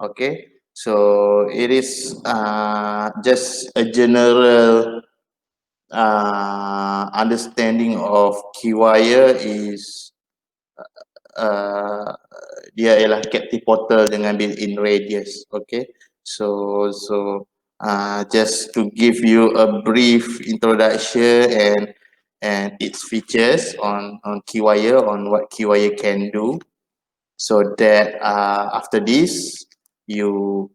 Okay, so it is just a general understanding of KeyWire is uh, dia ialah captive portal dengan built-in radius. Okay, so just to give you a brief introduction and its features on KeyWire, on what KeyWire can do, so that after this you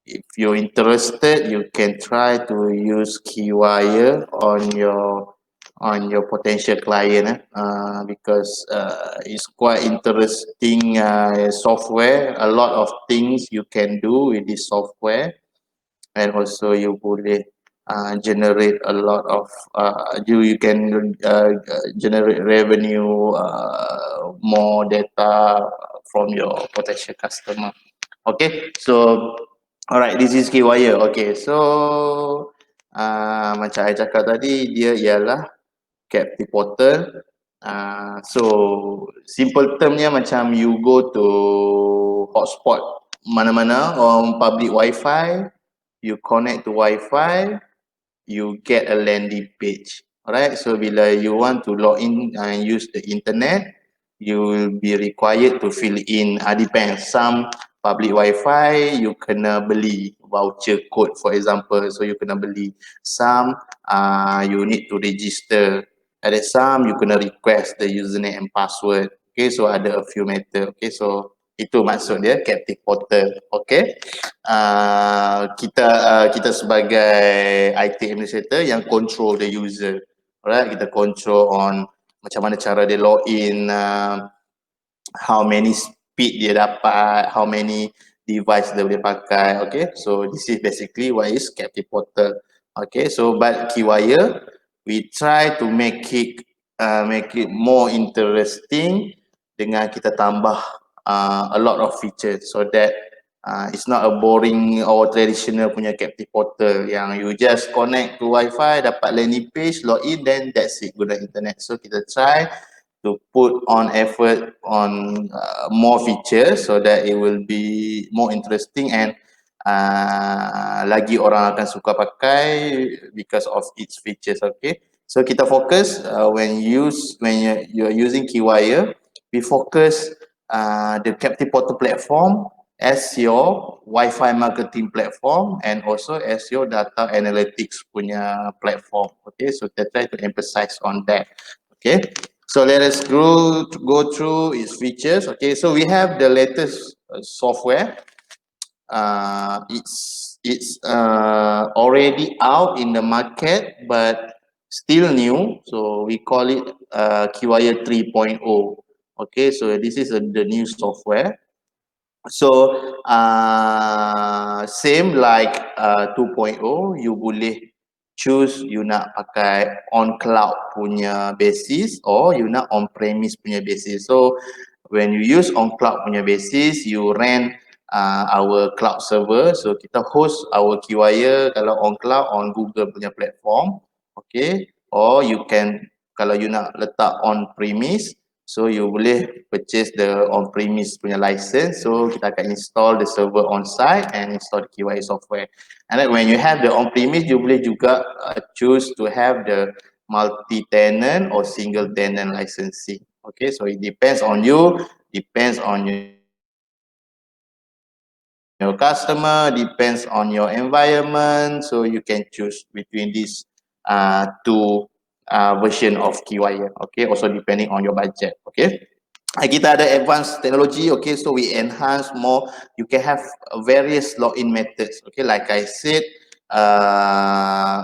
if you're interested, you can try to use KeyWire on your potential client, because it's quite interesting software. A lot of things you can do with this software, and also you boleh generate a lot of you can generate revenue, more data from your potential customer. Okay, so alright, this is KeyWire. Okay, so macam I cakap tadi, dia ialah captive portal. So simple termnya macam you go to hotspot mana-mana on public Wi-Fi, you connect to Wi-Fi, you get a landing page. Alright, so bila you want to log in and use the internet, you will be required to fill in, depends, some public Wi-Fi you kena beli voucher code, for example, so you kena beli. Some you need to register. Ada some you kena request the username and password. Okay, so ada a few method. Okay, so itu maksud dia captive portal. Okay, kita sebagai IT administrator yang control the user. Alright, kita control on macam mana cara dia login, how many speed dia dapat, how many device dia boleh pakai. Okay, so this is basically what is captive portal. Okay, so but KeyWire, we try to make it more interesting dengan kita tambah a lot of features, so that it's not a boring or traditional punya captive portal yang you just connect to Wi-Fi, dapat landing page, login, then that's it, guna internet. So kita try to put on effort on more features so that it will be more interesting and lagi orang akan suka pakai because of its features. Okay, so kita fokus when you're using KeyWire, we focus the captive portal platform as your Wi-Fi marketing platform and also as your data analytics punya platform. Okay, so kita try to emphasize on that. Okay, so let us go through its features. Okay, so we have the latest software. It's already out in the market but still new, so we call it KeyWire 3.0. Okay, so this is the new software. So same like 2.0, you boleh choose you nak pakai on cloud punya basis or you nak on premise punya basis. So when you use on cloud punya basis, you rent our cloud server. So kita host our KeyWire kalau on cloud on Google punya platform. Okay, or you can, kalau you nak letak on premise, so you boleh purchase the on premise punya license. So kita akan install the server on site and install the KeyWire software. And then when you have the on premise, you boleh juga choose to have the multi-tenant or single tenant licensing. Okay, so it depends on you, depends on your customer, depends on your environment. So you can choose between these two version of KeyWire. Okay, also depending on your budget. Okay, kita ada advanced technology. Okay, so we enhance more. You can have various login methods. Okay, like I said,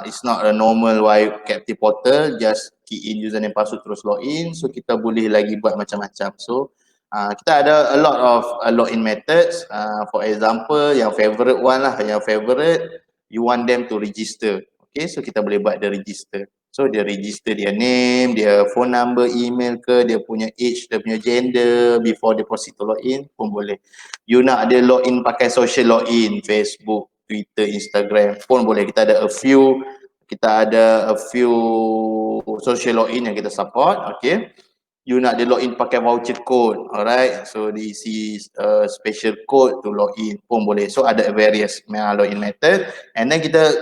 it's not a normal captive portal, just key in username password terus login. So kita boleh lagi buat macam-macam. So kita ada a lot of login methods. For example, yang favorite one lah, yang favorite, you want them to register. Okay, so kita boleh buat the register. So dia register dia name, dia phone number, email ke, dia punya age, dia punya gender before dia proceed to login pun boleh. You nak dia login pakai social login, Facebook, Twitter, Instagram pun boleh. Kita ada a few social login yang kita support. Okay, you nak dia login pakai voucher code, alright, so diisi special code to login pun boleh. So ada various login method, and then kita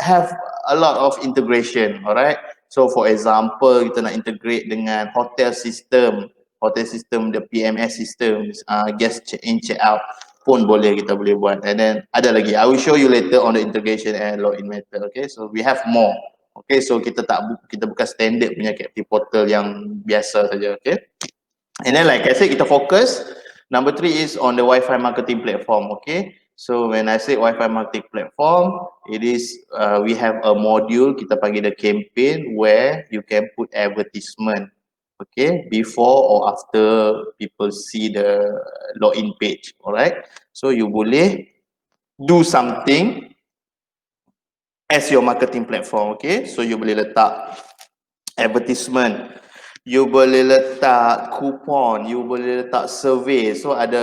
have a lot of integration, alright. So for example, kita nak integrate dengan hotel system, the PMS system, guest check in check out pun boleh, kita boleh buat. And then ada lagi, I will show you later on the integration and login method. Okay, so we have more. Okay, so kita bukan standard punya captive portal yang biasa saja. Okay, and then like I said, kita fokus. Number 3 is on the Wi-Fi marketing platform. Okay, so when I say Wi-Fi marketing platform, it is we have a module kita panggil the campaign where you can put advertisement. Okay, before or after people see the login page. Alright, so you boleh do something as your marketing platform. Okay, so you boleh letak advertisement, you boleh letak coupon, you boleh letak survey. So ada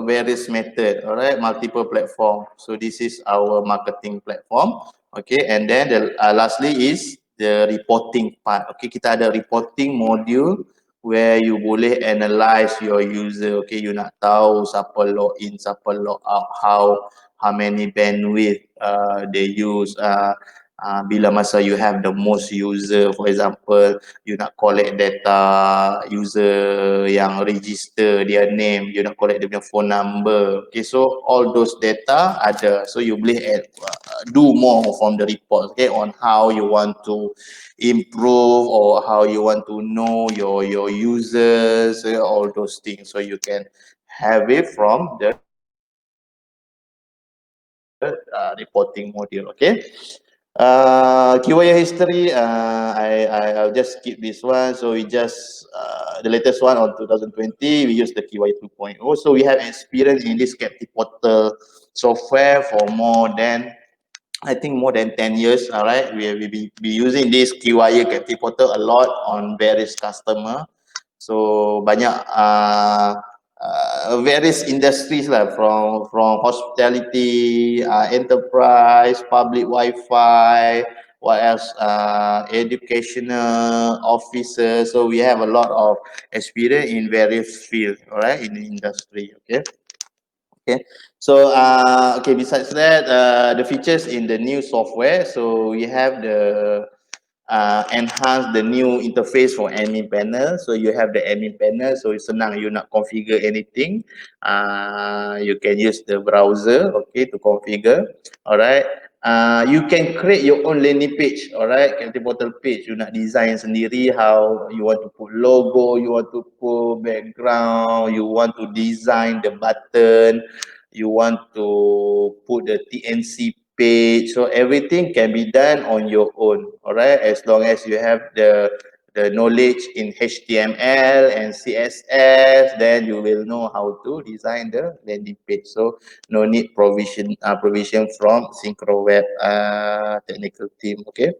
various method, alright, multiple platform. So this is our marketing platform. Okay, and then lastly is the reporting part. Okay, kita ada reporting module where you boleh analyze your user. Okay, you nak tahu siapa log in, siapa log out, how many bandwidth they use, bila masa you have the most user, for example, you nak collect data user yang register their name, you nak collect dia punya phone number. Okay, so all those data ada, so you boleh do more from the report, okay, on how you want to improve or how you want to know your users, all those things. So you can have it from the reporting module. Okay, keyword history, I'll just skip this one. So we just the latest one on 2020, we use the keyword 2.0. So we have experience in this captive portal software for more than, I think, more than 10 years. All right, we be using this keywire captive portal a lot on various customer. So banyak various industries lah, from hospitality, enterprise, public Wi-Fi, what else, educational officers. So we have a lot of experience in various fields, all right, in the industry. Okay, so okay, besides that, the features in the new software, so we have the enhance the new interface for admin panel. So you have the admin panel, so it's senang, you nak configure anything, you can use the browser, okay, to configure. Alright, you can create your own landing page, alright, captive portal page. You nak design sendiri, how you want to put logo, you want to put background, you want to design the button, you want to put the TNC page. So everything can be done on your own, all right, as long as you have the knowledge in HTML and CSS, then you will know how to design the landing page. So no need provision from SynchroWeb technical team. Okay,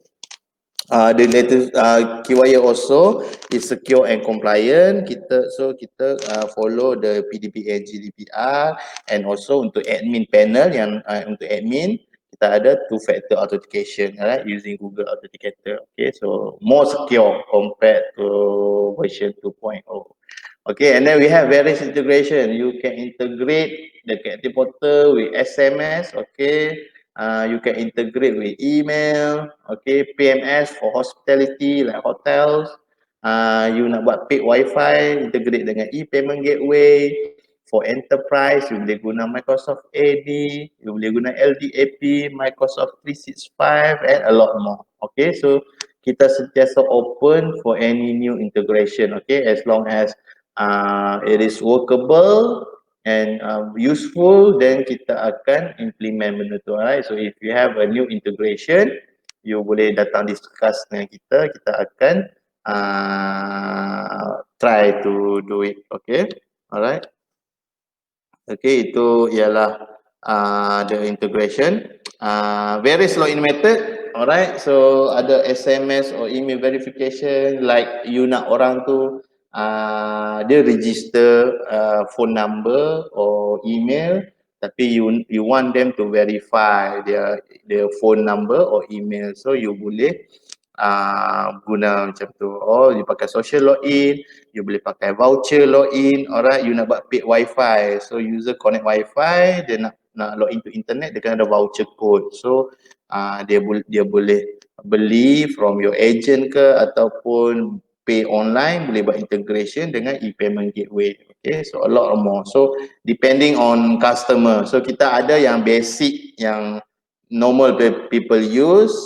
the latest keywire also is secure and compliant. Kita follow the PDPA GDPR, and also untuk admin panel yang untuk admin kita ada two-factor authentication, right, using Google Authenticator. Okay, so more secure compared to version 2.0. Okay, and then we have various integration. You can integrate the captive portal with SMS. Okay, you can integrate with email. Okay, PMS for hospitality like hotels. You nak buat paid Wi-Fi, integrate dengan e-payment gateway. For enterprise, you boleh guna Microsoft AD, you boleh guna LDAP, Microsoft 365, and a lot more. Okay, so kita sentiasa open for any new integration. Okay, as long as it is workable and useful, then kita akan implement benda tu. Alright, so if you have a new integration, you boleh datang discuss dengan kita akan try to do it. Okay, alright. Okay, itu ialah the integration. Various login method, alright. So ada SMS or email verification, like you nak orang tu dia register phone number or email, tapi you want them to verify their phone number or email. So you boleh guna macam tu. Oh, you pakai social login, you boleh pakai voucher login, alright, you nak buat paid wifi, so user connect wifi, dia nak login to internet, dia kena ada voucher code. So dia boleh beli from your agent ke ataupun pay online, boleh buat integration dengan e-payment gateway. Okay, so a lot more. So depending on customer. So kita ada yang basic yang normal people use,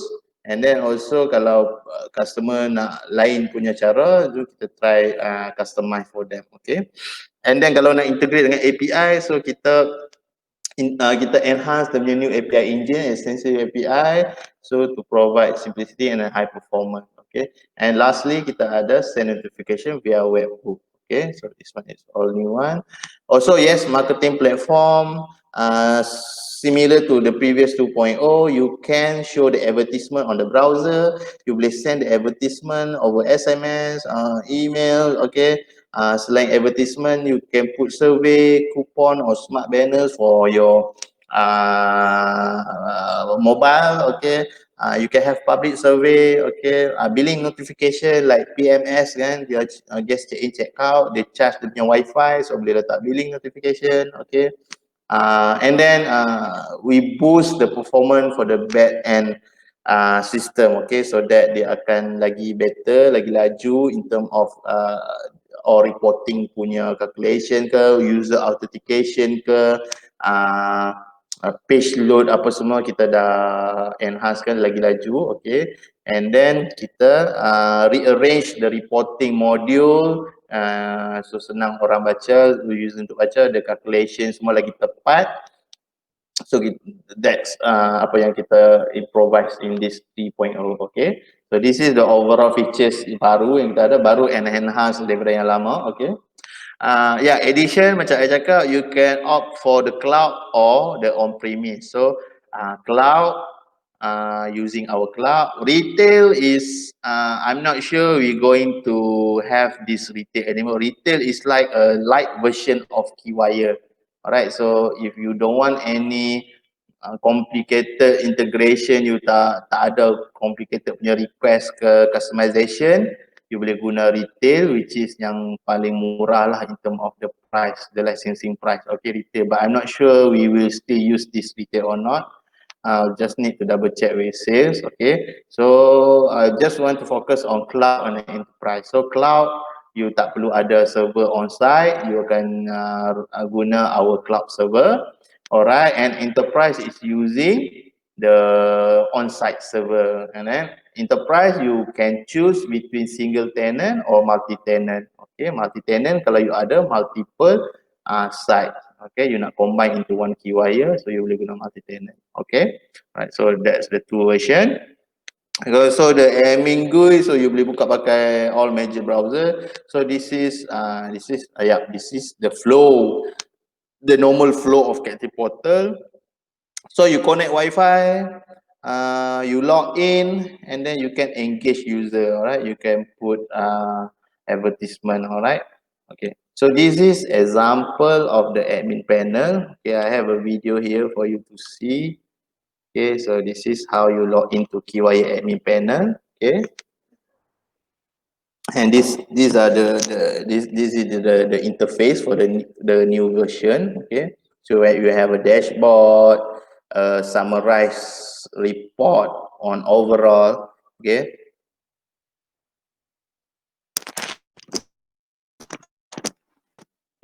and then also kalau customer nak lain punya cara, so kita try customize for them. Okay, and then kalau nak integrate dengan API, so kita enhance the new API engine, extensive API, so to provide simplicity and a high performance. Okay, and lastly kita ada send notification via webhook. Okay, so this one is all new one. Also yes, marketing platform, similar to the previous 2.0, you can show the advertisement on the browser, you boleh send the advertisement over SMS, email. Okay, selain advertisement, you can put survey, coupon or smart banners for your mobile. Okay, you can have public survey. Okay, billing notification like PMS kan, dia just check in check out, they charge dia punya wifi, so boleh letak billing notification. Okay, and then we boost the performance for the back end system. Okay, so that dia akan lagi better, lagi laju in term of or reporting punya calculation ke, user authentication ke, page load apa semua kita dah enhancekan lagi laju. Okay, and then kita rearrange the reporting module, so senang orang baca, user untuk baca, the calculation semua lagi tepat. So that's apa yang kita improvise in this 3.0. Okay, so this is the overall features baru yang kita ada, baru and enhance daripada yang lama. Okay, addition macam saya cakap, you can opt for the cloud or the on-premise. So cloud, using our cloud. Retail is I'm not sure we're going to have this retail anymore. Retail is like a light version of KeyWire. Alright, so if you don't want any complicated integration, you tak ada complicated punya request ke customization, you boleh guna retail, which is yang paling murah lah in term of the price, the licensing price. Okay, retail, but I'm not sure we will still use this retail or not. Just need to double check with sales. Okay, so I just want to focus on cloud and enterprise. So cloud, you tak perlu ada server on site, you akan guna our cloud server. Alright, and enterprise is using the on-site server. And then enterprise, you can choose between single tenant or multi-tenant. Okay, multi-tenant kalau you ada multiple site. Okay, you nak combine into one KeyWire, so you boleh guna multi-tenant. Okay, right, so that's the two version. So the admin GUI, so you boleh buka pakai all major browser. So this is the flow, the normal flow of Cathay Portal. So you connect Wi-Fi, you log in, and then you can engage user. All right, you can put advertisement. All right, okay. So this is example of the admin panel. Okay, I have a video here for you to see. Okay, so this is how you log into KeyWire admin panel. Okay, and these are this is the interface for the new version. Okay, so where you have a dashboard, a summarized report on overall. Okay,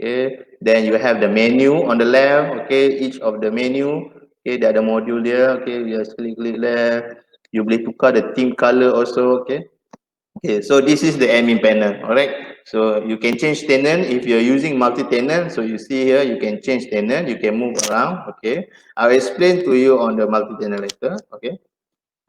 okay, then you have the menu on the left. Okay, each of the menu, okay, dia ada module dia. Okay, you just click left. You boleh tukar the theme color also. Okay, okay, so this is the admin panel. All right, so you can change tenant if you're using multi-tenant. So you see here, you can change tenant, you can move around. Okay, I'll explain to you on the multi-tenant later. Okay,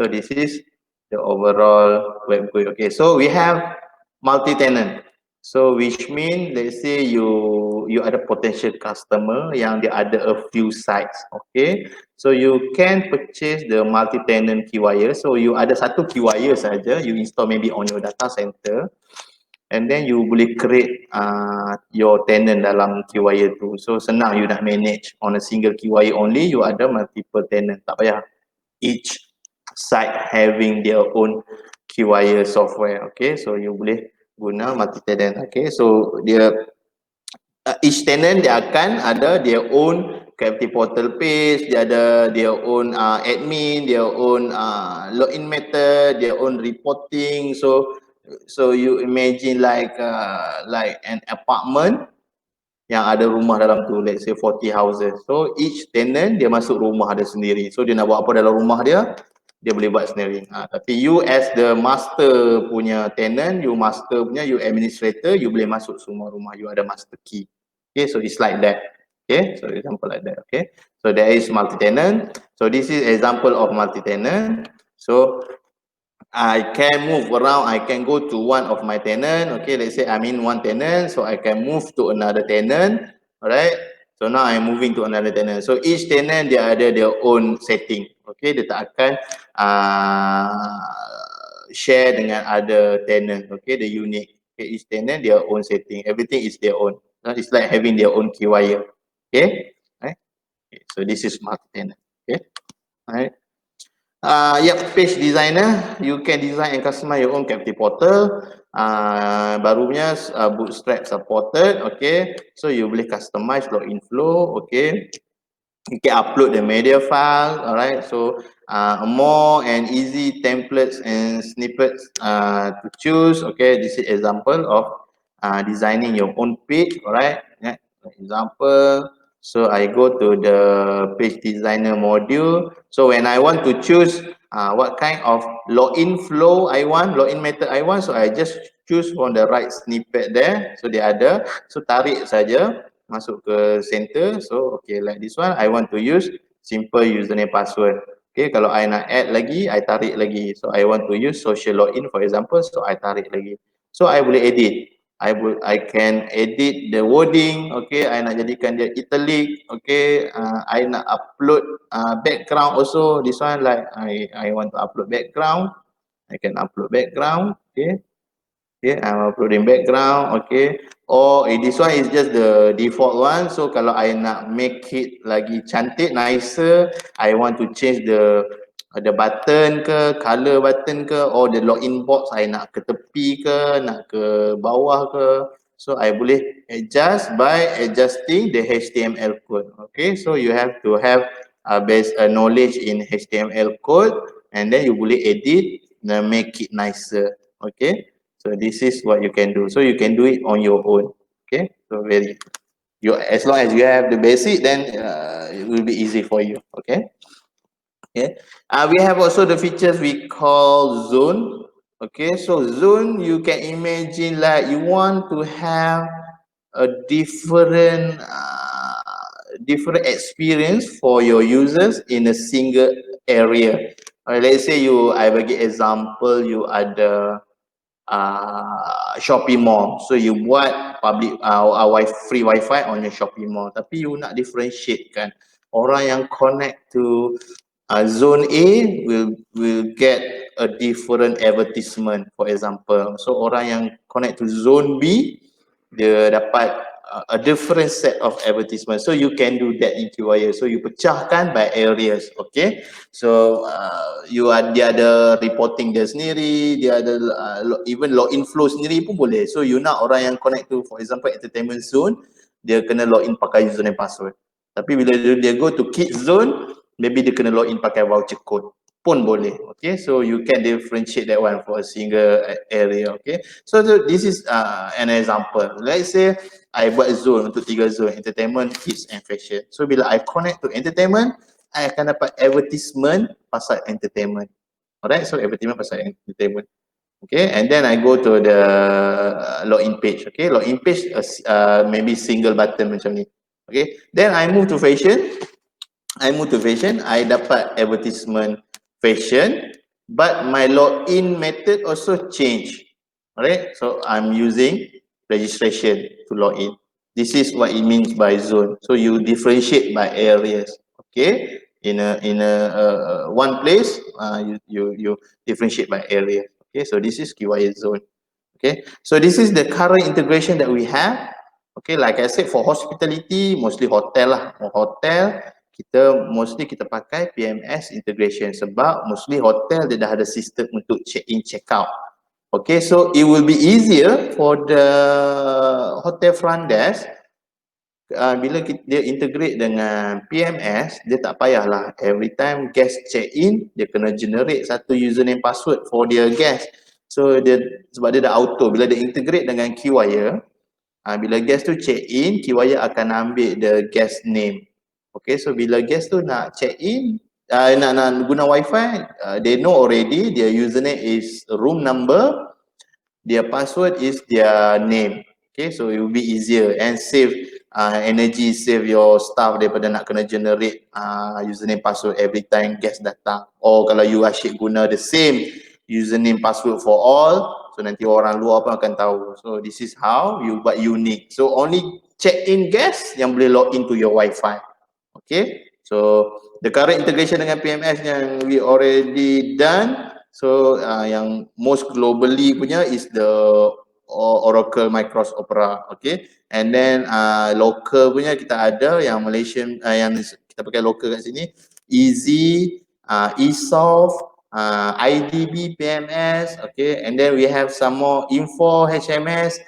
so this is the overall web GUI. Okay, so we have multi-tenant. So which mean, let's say you ada potential customer yang dia ada a few sites. Okay, so you can purchase the multi-tenant KeyWire. So you ada satu KeyWire saja, you install maybe on your data center, and then you boleh create your tenant dalam KeyWire tu. So senang, you nak manage on a single KeyWire only, you ada multiple tenant, tak payah each site having their own KeyWire software. Okay, so you boleh guna multi-tenant. Okay, so dia each tenant dia akan ada their own Gravity Portal page, dia ada their own admin, their own login method, their own reporting. So you imagine like an apartment yang ada rumah dalam tu, let's say 40 houses. So each tenant dia masuk rumah dia sendiri. So dia nak buat apa dalam rumah dia, dia boleh buat sendiri. Tapi you as the master punya tenant, you master punya, you administrator, you boleh masuk semua rumah, you ada master key. Okay, so it's like that. Okay, so example like that. Okay, so there is multi-tenant. So this is example of multi-tenant. So I can move around, I can go to one of my tenant. Okay, let's say I'm in one tenant, so I can move to another tenant. Alright, so now I'm moving to another tenant. So each tenant dia ada their own setting. Okay, dia tak akan share dengan other tenant. Okay, the unique. Okay, each tenant their own setting. Everything is their own. It's like having their own KeyWire. Okay, right? Okay, so this is multi-tenant. Okay, alright. Yep, page designer, you can design and customize your own Gravity Portal. Barunya Bootstrap supported. Okay, so you boleh customize login flow. Okay, you can upload the media file. Alright, so more and easy templates and snippets to choose. Okay, this is example of designing your own page. Alright, yeah, example. So I go to the page designer module. So when I want to choose what kind of login flow I want, login method I want, so I just choose from the right snippet there. So dia ada, so tarik saja masuk ke center. So okay, like this one I want to use simple username password. Okay, kalau I nak add lagi, I tarik lagi. So I want to use social login for example, so I tarik lagi. So I boleh edit. I can edit the wording. Okay, I nak jadikan dia italic. Okay, I nak upload background also. This one like I want to upload background, I can upload background. Okay, okay, I'm uploading background. Okay, or this one is just the default one. So kalau I nak make it lagi cantik, nicer, I want to change the button ke, color button ke, or the login box I nak ke tepi ke, nak ke bawah ke. So I boleh adjust by adjusting the HTML code. Okay, so you have to have base knowledge in HTML code, and then you boleh edit and make it nicer. Okay, so this is what you can do. So you can do it on your own. Okay, so as long as you have the basic, then it will be easy for you. Okay. Okay, we have also the features we call zone. Okay, so zone, you can imagine like you want to have a different experience for your users in a single area. Let's say I bagi example, you ada shopping mall, so you buat public free wifi on your shopping mall, tapi you nak differentiate kan, orang yang connect to zone A will get a different advertisement for example. So orang yang connect to zone B, dia dapat a different set of advertisement. So you can do that in KeyWire. So you pecahkan by areas. Okay, so dia ada reporting dia sendiri, dia ada even login flow sendiri pun boleh. So you nak orang yang connect to for example entertainment zone, dia kena login pakai username password. Tapi bila dia go to kids zone, maybe dia kena login pakai voucher code pun boleh. Okay, so you can differentiate that one for a single area. Okay, so this is an example. Let's say I buat zone untuk 3 zone, entertainment, kids and fashion. So bila I connect to entertainment, I akan dapat advertisement pasal entertainment. Alright, so advertisement pasal entertainment. Okay, and then I go to the login page. Okay, login page maybe single button macam ni. Okay, then I move to fashion. I dapat advertisement fashion, but my login method also change. Alright, so I'm using registration to log in. This is what it means by zone. So you differentiate by areas. Okay, in a one place, you differentiate by area. Okay, so this is KeyWire zone. Okay, so this is the current integration that we have. Okay, like I said, for hospitality, mostly hotel lah. Hotel, mostly kita pakai PMS integration sebab mostly hotel dia dah ada sistem untuk check in check out. Okay, so it will be easier for the hotel front desk bila dia integrate dengan PMS, dia tak payahlah every time guest check in dia kena generate satu username password for their guest. So sebab dia dah auto, bila dia integrate dengan KeyWire, bila guest tu check in, KeyWire akan ambil the guest name. Okay, so bila guest tu nak check in, nak guna wifi, they know already their username is room number, their password is their name. Okay, so it will be easier and save energy, save your staff daripada nak kena generate username password every time guest datang. Or kalau you asyik guna the same username password for all, so nanti orang luar pun akan tahu. So this is how you buat unique. So only check-in guests yang boleh log into your wifi. Okay, so the current integration dengan PMS yang we already done, so yang most globally punya is the Oracle Microsoft Opera. Okay, and then local punya kita ada yang Malaysian, yang kita pakai local kat sini, Easy, eSoft, IDB PMS. Okay, and then we have some more Info HMS,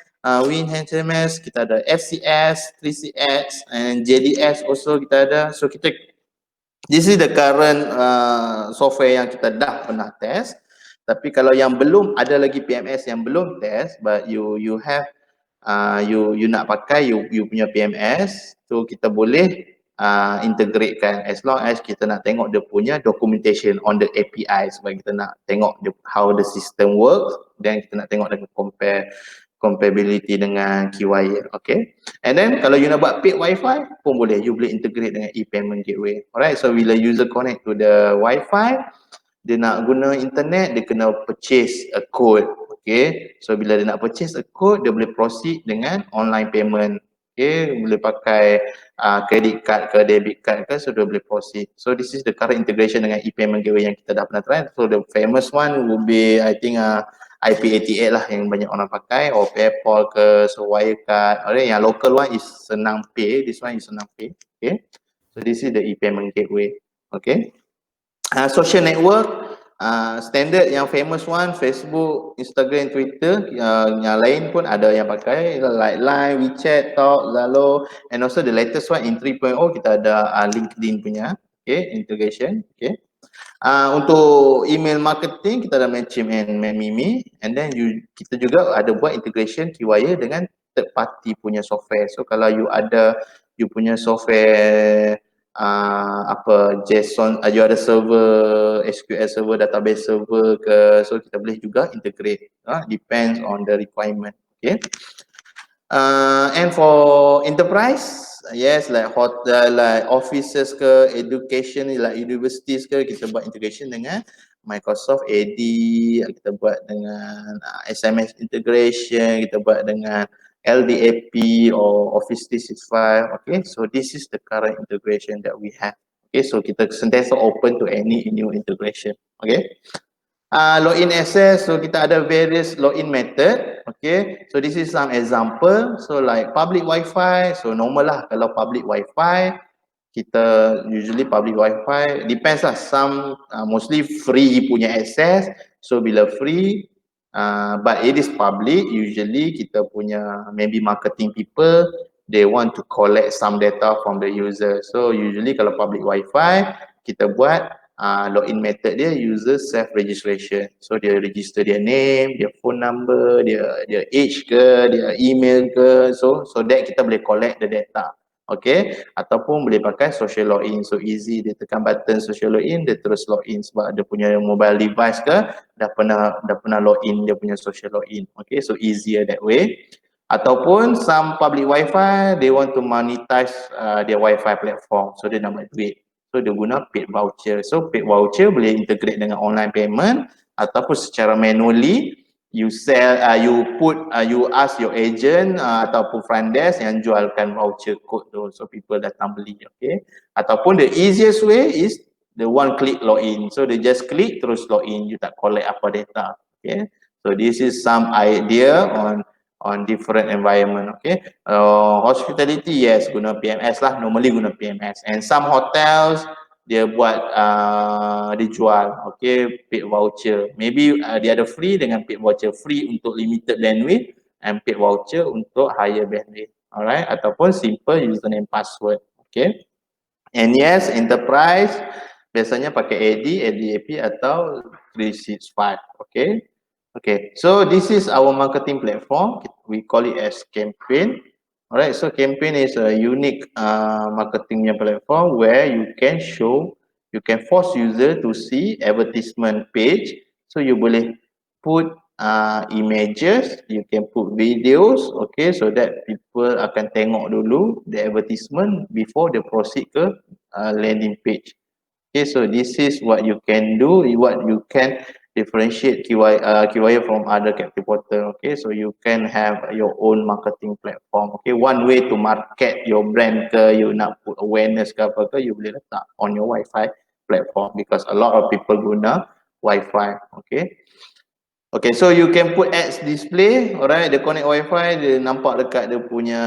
Win HMS, kita ada FCS, 3CX, and JDS also kita ada. So this is the current software yang kita dah pernah test. Tapi kalau yang belum, ada lagi PMS yang belum test, but you have you nak pakai you punya PMS, so kita boleh integratekan as long as kita nak tengok dia punya documentation on the API, sebab kita nak tengok how the system works, then kita nak tengok dengan compatibility dengan KeyWire. Okay, and then kalau you nak buat paid wifi pun boleh, you boleh integrate dengan e-payment gateway. Alright, so bila user connect to the wifi, dia nak guna internet, dia kena purchase a code. Okay, so bila dia nak purchase a code, dia boleh proceed dengan online payment. Okay, boleh pakai credit card ke debit card ke, so dia boleh proceed. So this is the current integration dengan e-payment gateway yang kita dah pernah try. So the famous one will be, I think IP88 lah yang banyak orang pakai, or PayPal ke, so Wirecard. Alright, yang local one is Senang Pay, this one is Senang Pay. Okay, so this is the e-payment gateway. Okay, social network, standard yang famous one, Facebook, Instagram, Twitter. Yang lain pun ada yang pakai, like Line, WeChat, Talk, Zalo, and also the latest one in 3.0 kita ada LinkedIn punya, okay, integration. Okay, untuk email marketing kita ada Mailchimp and MailMimi, and then kita juga ada buat integration KeyWire dengan third party punya software. So kalau you punya software JSON, you ada server, SQL server, database server ke, so kita boleh juga integrate, depends on the requirement. Okay, and for enterprise, yes, like hotel, like offices ke, education, like universities ke, kita buat integration dengan Microsoft AD, kita buat dengan SMS integration, kita buat dengan LDAP or Office 365. Okay, so this is the current integration that we have. Okay, so kita sentiasa open to any new integration. Okay, login access, so kita ada various login method. Okay, so this is some example. So like public wifi, so normal lah kalau public wifi, kita usually public wifi, depends lah, some mostly free punya access. So bila free, but it is public, usually kita punya maybe marketing people, they want to collect some data from the user. So usually kalau public wifi, kita buat login method dia user self registration. So dia register dia name, dia phone number, dia age ke, dia email ke, so that kita boleh collect the data. Okay, ataupun boleh pakai social login, so easy, dia tekan button social login, dia terus login sebab dia punya mobile device ke dah pernah login dia punya social login. Okay, so easier that way. Ataupun some public wifi, they want to monetize their wifi platform, so dia nak buat duit, so dia guna paid voucher. So paid voucher boleh integrate dengan online payment, ataupun secara manually you sell, you ask your agent ataupun front desk yang jualkan voucher code tu, so people datang beli. Okay, ataupun the easiest way is the one click login, so they just click terus login, you tak collect apa data. Okay, so this is some idea on different environment. Okay, hospitality, yes, guna PMS lah, normally guna PMS. And some hotels dia buat dijual, okay, paid voucher. Maybe dia ada free dengan paid voucher, free untuk limited bandwidth and paid voucher untuk higher bandwidth. Alright, ataupun simple username password. Okay, and yes, enterprise biasanya pakai ADAP atau 365. Okay. Okay, so this is our marketing platform. We call it as Campaign. Alright, so Campaign is a unique marketing platform where you can force user to see advertisement page. So you boleh put images, you can put videos, okay, so that people akan tengok dulu the advertisement before they proceed ke landing page. Okay, so this is what you can do, what you can differentiate KYA from other captive portal. Okay, so you can have your own marketing platform. Okay, one way to market your brand ke, you nak put awareness ke apa ke, you boleh letak on your Wi-Fi platform because a lot of people guna Wi-Fi. Okay. Okay, so you can put ads display, alright, dia connect Wi-Fi, dia nampak dekat dia punya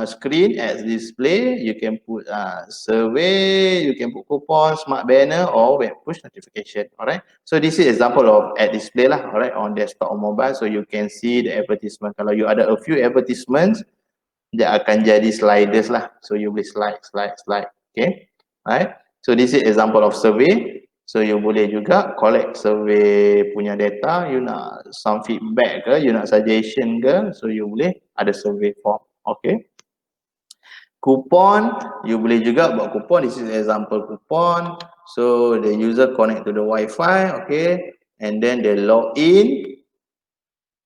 screen, ads display, you can put survey, you can put coupon, smart banner or web push notification, alright. So this is example of ad display lah, alright, on desktop or mobile, so you can see the advertisement. Kalau you ada a few advertisements, dia akan jadi sliders lah, so you boleh slide, okay, alright. So this is example of survey. So you boleh juga collect survey punya data, you nak some feedback ke, you nak suggestion ke, so you boleh ada survey form. Okay. Coupon, you boleh juga buat coupon. This is example coupon. So the user connect to the Wi-Fi, okay, and then they log in.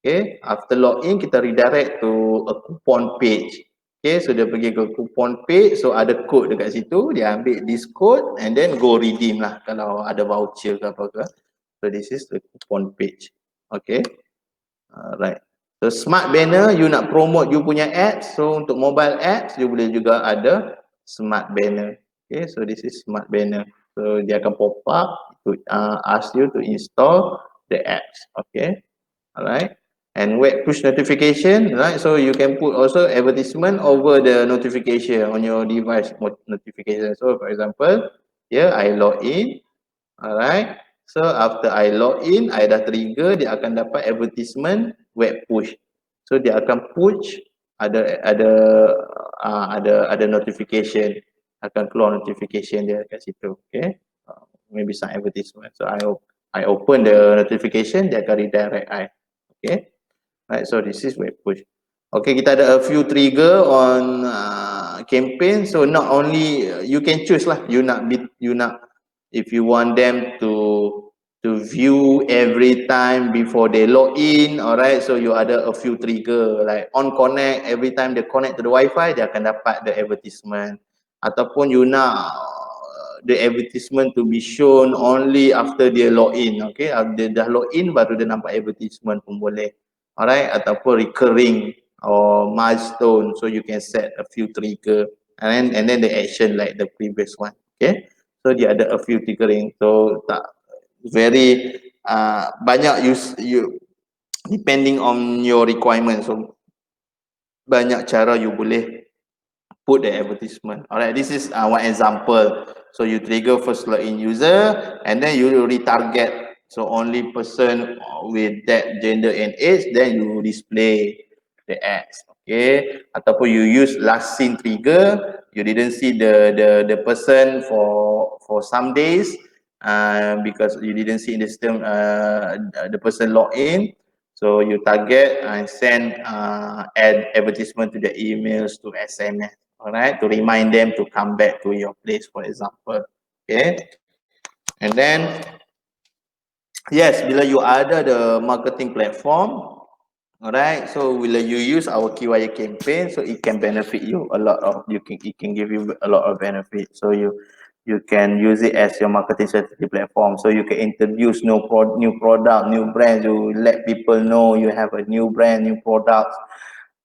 Okay, after log in kita redirect to a coupon page. Okay, so dia pergi ke coupon page, so ada code dekat situ, dia ambil this code and then go redeem lah kalau ada voucher ke apa ke. So this is the coupon page. Okay, alright. So smart banner, you nak promote you punya ads, so untuk mobile ads, you boleh juga ada smart banner. Okay, so this is smart banner. So dia akan pop up to ask you to install the apps. Okay, alright. And web push notification, right? So you can put also advertisement over the notification on your device notification. So for example, here I log in, alright. So after I log in, I dah trigger, dia akan dapat advertisement web push. So dia akan push ada notification, akan keluar notification dia kat situ. Okay, maybe some advertisement. So I open the notification, dia akan redirect I. Okay. Right, so this is web push. Okay, kita ada a few trigger on campaign. So not only you can choose lah, you nak if you want them to view every time before they log in, alright. So you ada a few trigger like on connect, every time they connect to the Wi-Fi, dia akan dapat the advertisement. Ataupun you nak the advertisement to be shown only after dia log in. Okay, dia dah log in baru dia nampak advertisement pun boleh. Alright, ataupun recurring or milestone, so you can set a few trigger and then the action like the previous one. Okay, so dia ada a few triggering, so tak very banyak you depending on your requirement, so banyak cara you boleh put the advertisement. Alright, this is one example. So you trigger first login user and then you retarget, so only person with that gender and age, then you display the ads. Okay, ataupun you use last seen trigger, you didn't see the person for some days because you didn't see in the system the person log in, so you target and send ad advertisement to the emails, to SMS, alright, to remind them to come back to your place, for example. Okay, and then yes, bila you ada the marketing platform, alright, so bila you use our KYA campaign, so it can benefit you a lot of, it can give you a lot of benefit. So you can use it as your marketing strategy platform. So you can introduce new product, new brand. You let people know you have a new brand, new product,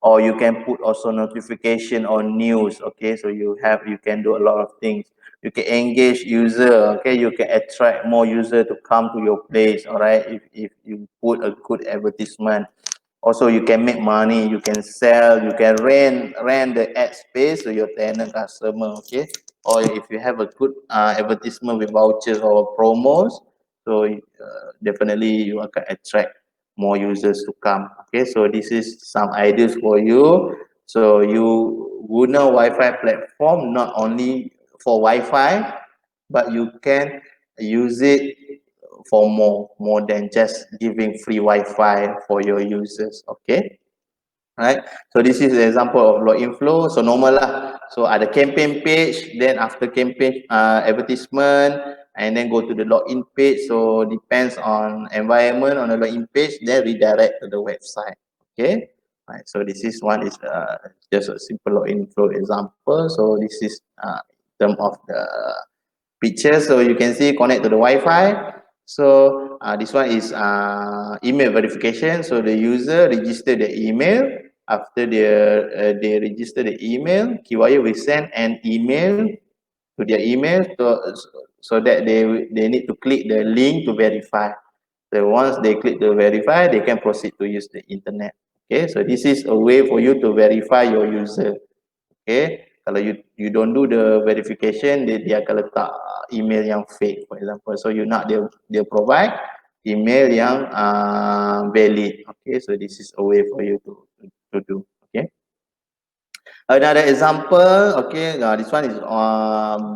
or you can put also notification on news. Okay, so you can do a lot of things. You can engage user. Okay, you can attract more user to come to your place. All right, if you put a good advertisement Also, you can make money, you can sell, you can rent the ad space to your tenant customer, okay? Or if you have a good advertisement with vouchers or promos, so definitely you akan attract more users to come. Okay, so this is some ideas for you. So you guna Wi-Fi platform not only for Wi-Fi, but you can use it for more than just giving free Wi-Fi for your users. Okay, right? So this is the example of login flow. So normal lah. So ada campaign page, then after campaign advertisement, and then go to the login page. So depends on environment on the login page, then redirect to the website. Okay. Right. So this is one is just a simple login flow example. So this is term of the picture. So you can see connect to the Wi-Fi. So this one is email verification. So the user register the email. After they register the email, KeyWire will send an email to their email so that they need to click the link to verify. So once they click to verify, they can proceed to use the internet. Okay, so this is a way for you to verify your user. Okay, kalau you don't do the verification, dia akan letak email yang fake, for example. So you nak dia provide email yang valid. Okay, so this is a way for you to do. Okay. Another example, okay, this one is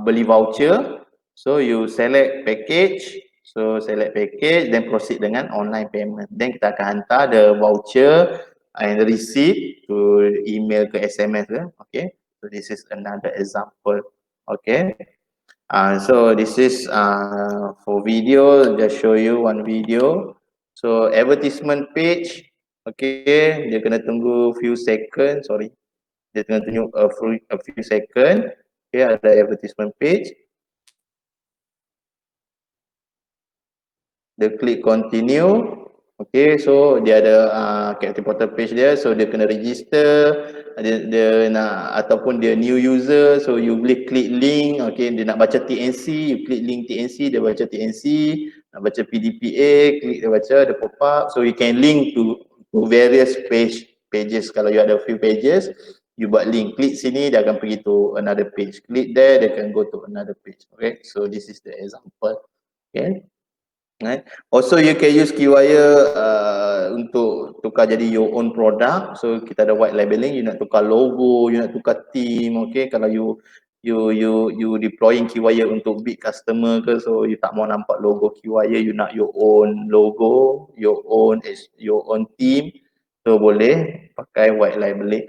beli voucher. So you select package, so select package, then proceed dengan online payment. Then kita akan hantar the voucher and the receipt to email ke SMS ke, okay. So this is another example, okay. So this is for video, just show you one video. So advertisement page, okay, dia kena tunggu few seconds, sorry. Dia tengah tunjuk a few second. Okay, ada advertisement page. Dia klik continue. Okay, so dia ada Captain Portal page dia, so dia kena register. Dia nak ataupun dia new user, so you boleh klik link. Okay, dia nak baca TNC, you klik link TNC, dia baca TNC. Nak baca PDPA, klik dia baca, dia pop up. So you can link to various pages. Kalau you ada a few pages, you buat link, klik sini dia akan pergi to another page, klik there dia akan go to another page. Okay, so this is the example. Okay, right. Also you can use KeyWire untuk tukar jadi your own product. So kita ada white labeling, you nak tukar logo, you nak tukar theme. Okay, kalau you deploying KeyWire untuk big customer ke, so you tak mau nampak logo KeyWire, you nak your own logo, your own theme, so boleh pakai white labeling.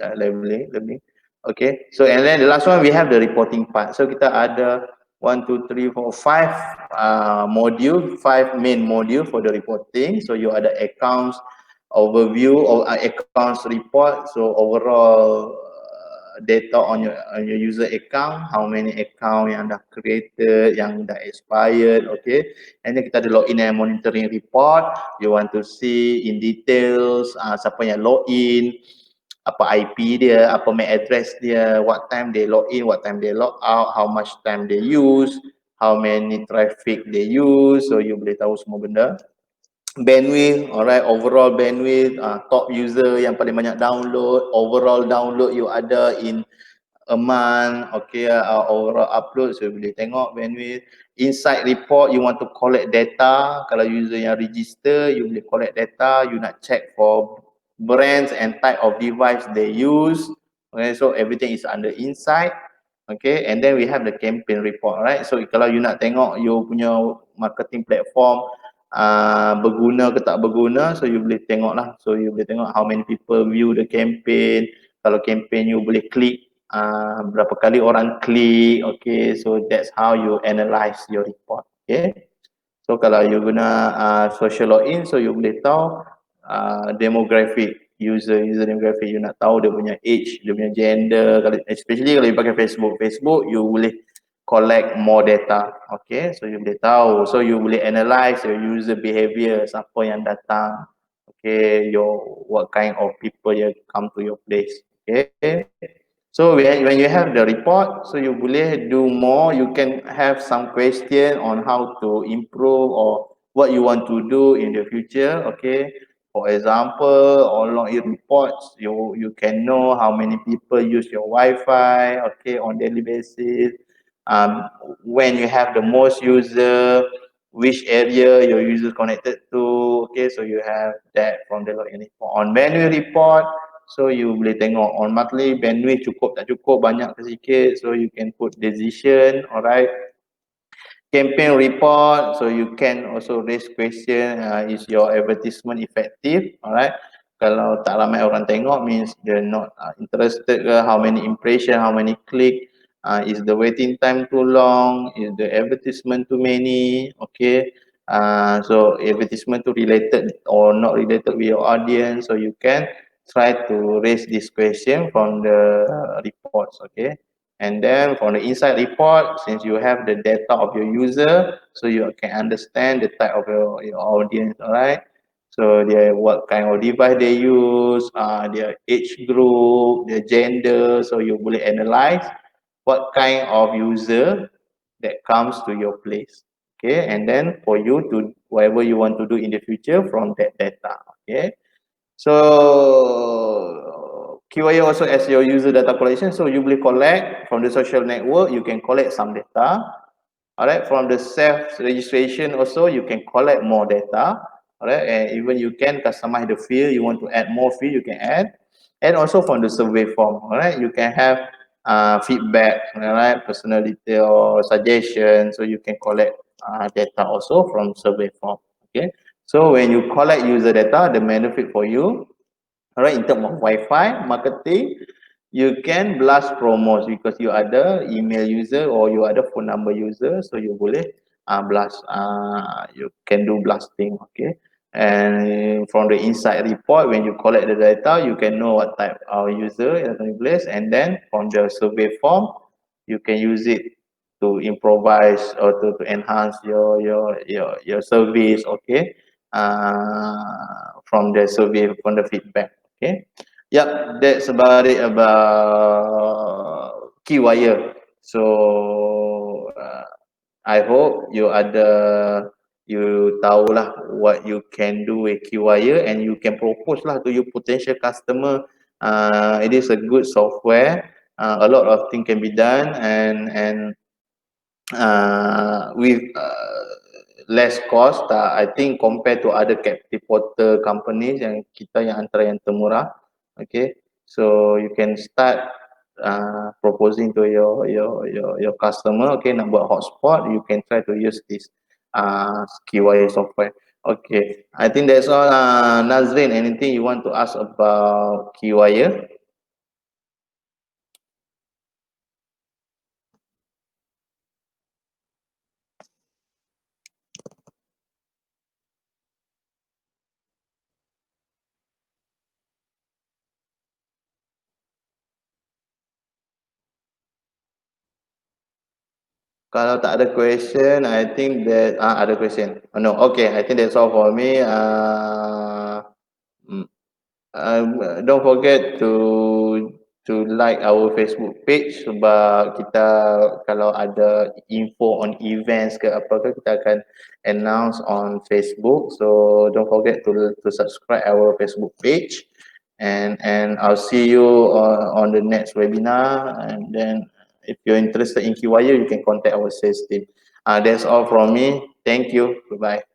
Okay, so and then the last one we have the reporting part. So kita ada 1, 2, 3, 4, 5 module, 5 main module for the reporting. So you ada accounts overview or accounts report. So overall data on your user account, how many account yang dah created, yang dah expired, okay. And then kita ada login and monitoring report. You want to see in details siapa yang login, apa IP dia, apa MAC address dia, what time they log in, what time they log out, how much time they use, how many traffic they use, so you boleh tahu semua benda. Bandwidth, alright, overall bandwidth, top user yang paling banyak download, overall download you ada in a month, okay, overall upload, so you boleh tengok bandwidth. Inside report, you want to collect data, kalau user yang register, you boleh collect data, you nak check for brands and type of device they use. Okay, so everything is under insight. Okay, and then we have the campaign report, right? So kalau you nak tengok you punya marketing platform berguna ke tak berguna, so you boleh tengok lah. So you boleh tengok how many people view the campaign. Kalau campaign you boleh klik, berapa kali orang klik. Okay, so that's how you analyze your report. Okay, so kalau you guna social login, so you boleh tahu demographic, user demographic, you nak tahu dia punya age, dia punya gender, especially kalau you pakai Facebook, you boleh collect more data. Okay, so you boleh tahu, so you boleh analyze your user behavior, siapa yang datang, okay, what kind of people yang come to your place. Okay, so when you have the report, so you boleh do more, you can have some question on how to improve or what you want to do in the future. Okay, For example, on login reports, you can know how many people use your Wi-Fi, okay, on daily basis. Um, when you have the most user, which area your user connected to, okay, so you have that from the login report. On bandwidth report, so you boleh tengok on monthly bandwidth cukup tak cukup, banyak ke sikit, so you can put decision, alright. Campaign report, so you can also raise question, is your advertisement effective, alright. Kalau tak ramai orang tengok means they're not interested ke, how many impression, how many click, is the waiting time too long, is the advertisement too many, okay. So advertisement too related or not related with your audience, so you can try to raise this question from the reports, okay. And then for the inside report, since you have the data of your user, so you can understand the type of your audience, all right? So their what kind of device they use, their age group, their gender, so you boleh analyze what kind of user that comes to your place. Okay, and then for you to whatever you want to do in the future from that data. Okay. So QIA also as your user data collection, so you will collect from the social network, you can collect some data. Alright, from the self registration also you can collect more data. Alright, and even you can customize the field, you want to add more field, you can add. And also from the survey form, alright, you can have feedback, alright, personal detail or suggestion, so you can collect data also from survey form. Okay, so when you collect user data, the benefit for you, alright, in terms of Wi-Fi marketing, you can blast promos because you are the email user or you are the phone number user, so you boleh blast, you can do blasting, okay. And from the inside report, when you collect the data, you can know what type of user is in place, and then from the survey form, you can use it to improvise or to enhance your service, okay. From the survey, from the feedback, okay. Yep, that's about it about Keywire. So I hope you tahulah what you can do with Keywire and you can propose lah to your potential customer. It is a good software. A lot of things can be done and with less cost. I think compared to other captive portal companies yang kita yang antara yang termurah. Okay, so you can start proposing to your customer. Okay, nak buat hotspot, you can try to use this Keywire software. Okay, I think that's all. Nazrin, anything you want to ask about Keywire? Kalau tak ada question, I think that ada question. Oh, no, okay, I think that's all for me. Don't forget to like our Facebook page sebab kita kalau ada info on events ke apa ke kita akan announce on Facebook. So don't forget to subscribe our Facebook page and I'll see you on the next webinar. And then if you're interested in Keywire, you can contact our sales team. That's all from me. Thank you. Goodbye.